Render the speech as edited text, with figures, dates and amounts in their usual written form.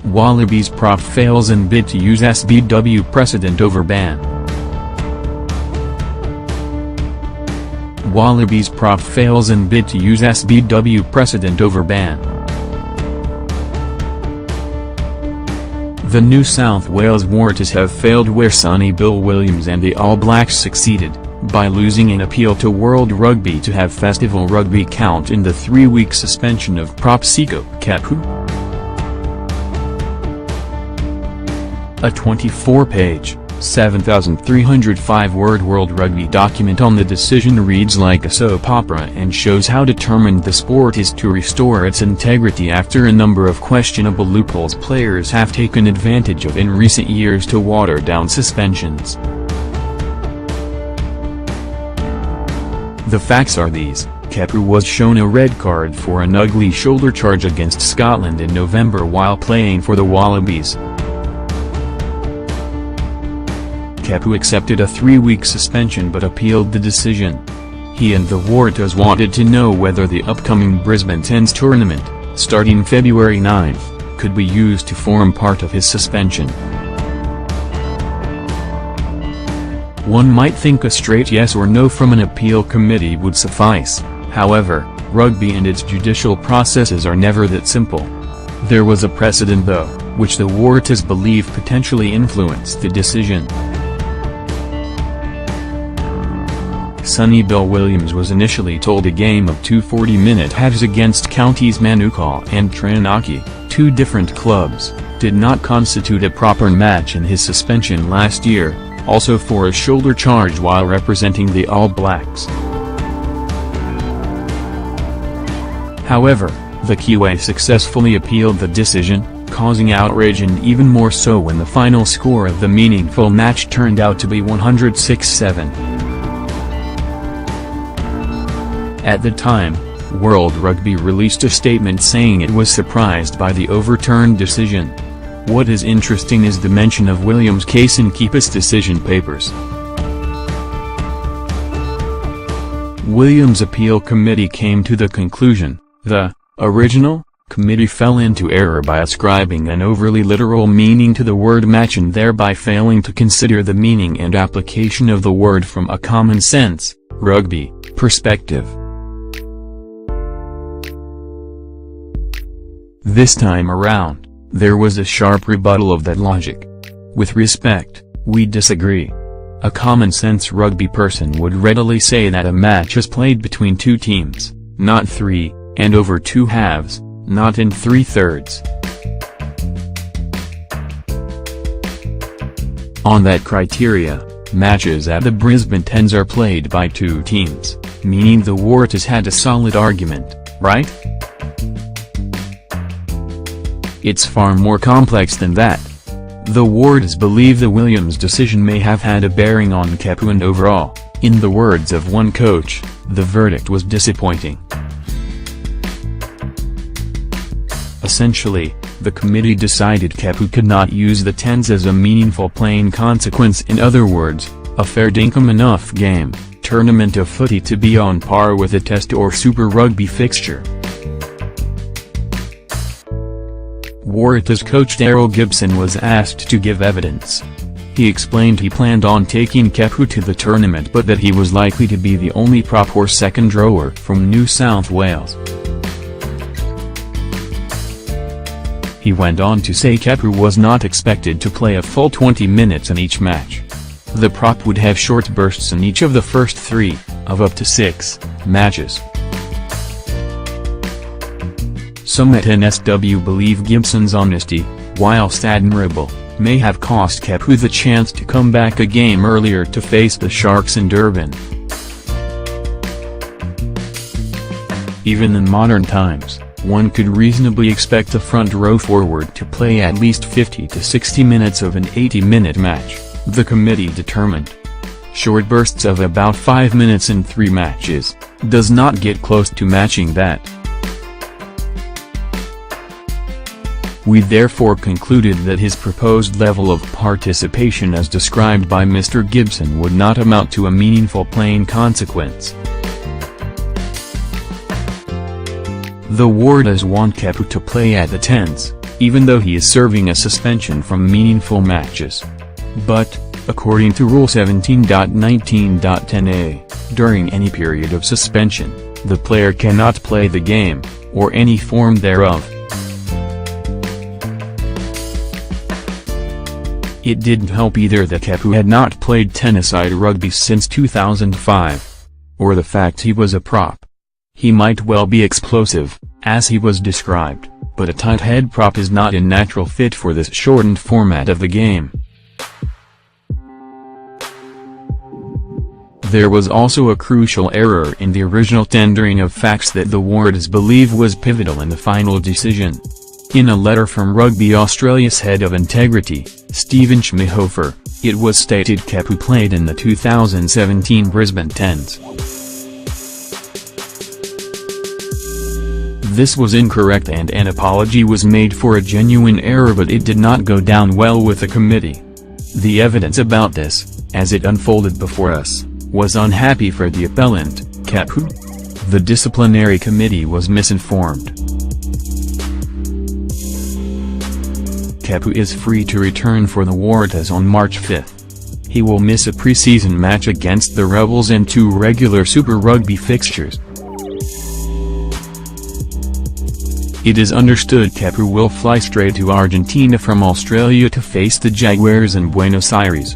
Wallabies prop fails in bid to use SBW precedent over ban. Wallabies prop fails in bid to use SBW precedent over ban. The New South Wales Waratahs have failed where Sonny Bill Williams and the All Blacks succeeded, by losing an appeal to World Rugby to have Festival Rugby count in the 3-week suspension of prop Siko Kepu. A 24-page, 7,305-word World Rugby document on the decision reads like a soap opera and shows how determined the sport is to restore its integrity after a number of questionable loopholes players have taken advantage of in recent years to water down suspensions. The facts are these: Kepu was shown a red card for an ugly shoulder charge against Scotland in November while playing for the Wallabies. Kepu accepted a 3-week suspension but appealed the decision. He and the Waratahs wanted to know whether the upcoming Brisbane Tens tournament, starting February 9th, could be used to form part of his suspension. One might think a straight yes or no from an appeal committee would suffice. However, rugby and its judicial processes are never that simple. There was a precedent though, which the Waratahs believe potentially influenced the decision. Sonny Bill Williams was initially told a game of 2 40-minute halves against counties Manukau and Taranaki, 2 different clubs, did not constitute a proper match in his suspension last year, also for a shoulder charge while representing the All Blacks. However, the Kiwi successfully appealed the decision, causing outrage and even more so when the final score of the meaningful match turned out to be 106-7. At the time, World Rugby released a statement saying it was surprised by the overturned decision. What is interesting is the mention of Williams' case in Kepa's decision papers. Williams' appeal committee came to the conclusion, the original committee fell into error by ascribing an overly literal meaning to the word match and thereby failing to consider the meaning and application of the word from a common sense, rugby, perspective. This time around, there was a sharp rebuttal of that logic. With respect, we disagree. A common-sense rugby person would readily say that a match is played between 2 teams, not 3, and over 2 halves, not in 3/3. On that criteria, matches at the Brisbane Tens are played by 2 teams, meaning the Waratahs had a solid argument, right? It's far more complex than that. The Waratahs believe the Williams decision may have had a bearing on Kepu and overall, in the words of one coach, the verdict was disappointing. Essentially, the committee decided Kepu could not use the Tens as a meaningful playing consequence, in other words, a fair dinkum enough game, tournament of footy to be on par with a Test or Super Rugby fixture. Waratahs coach Daryl Gibson was asked to give evidence. He explained he planned on taking Kepu to the tournament but that he was likely to be the only prop or second rower from New South Wales. He went on to say Kepu was not expected to play a full 20 minutes in each match. The prop would have short bursts in each of the first 3, of up to 6, matches. Some at SBW believe Gibson's honesty, whilst admirable, may have cost Kepu the chance to come back a game earlier to face the Sharks in Durban. Even in modern times, one could reasonably expect a front row forward to play at least 50 to 60 minutes of an 80-minute match, the committee determined. Short bursts of about 5 minutes in 3 matches, does not get close to matching that. We therefore concluded that his proposed level of participation as described by Mr. Gibson would not amount to a meaningful playing consequence. The Waratahs want Kepu to play at the Tens, even though he is serving a suspension from meaningful matches. But, according to Rule 17.19.10a, during any period of suspension, the player cannot play the game, or any form thereof. It didn't help either that Kepu had not played tennis-side rugby since 2005. Or the fact he was a prop. He might well be explosive, as he was described, but a tight head prop is not a natural fit for this shortened format of the game. There was also a crucial error in the original tendering of facts that the Wards believe was pivotal in the final decision. In a letter from Rugby Australia's head of integrity, Stephen Schmidhofer, it was stated Kepu played in the 2017 Brisbane Tens. This was incorrect and an apology was made for a genuine error, but it did not go down well with the committee. The evidence about this, as it unfolded before us, was unhappy for the appellant, Kepu. The disciplinary committee was misinformed. Kepu is free to return for the Wards on March 5. He will miss a pre-season match against the Rebels and 2 regular Super Rugby fixtures. It is understood Kepu will fly straight to Argentina from Australia to face the Jaguars in Buenos Aires.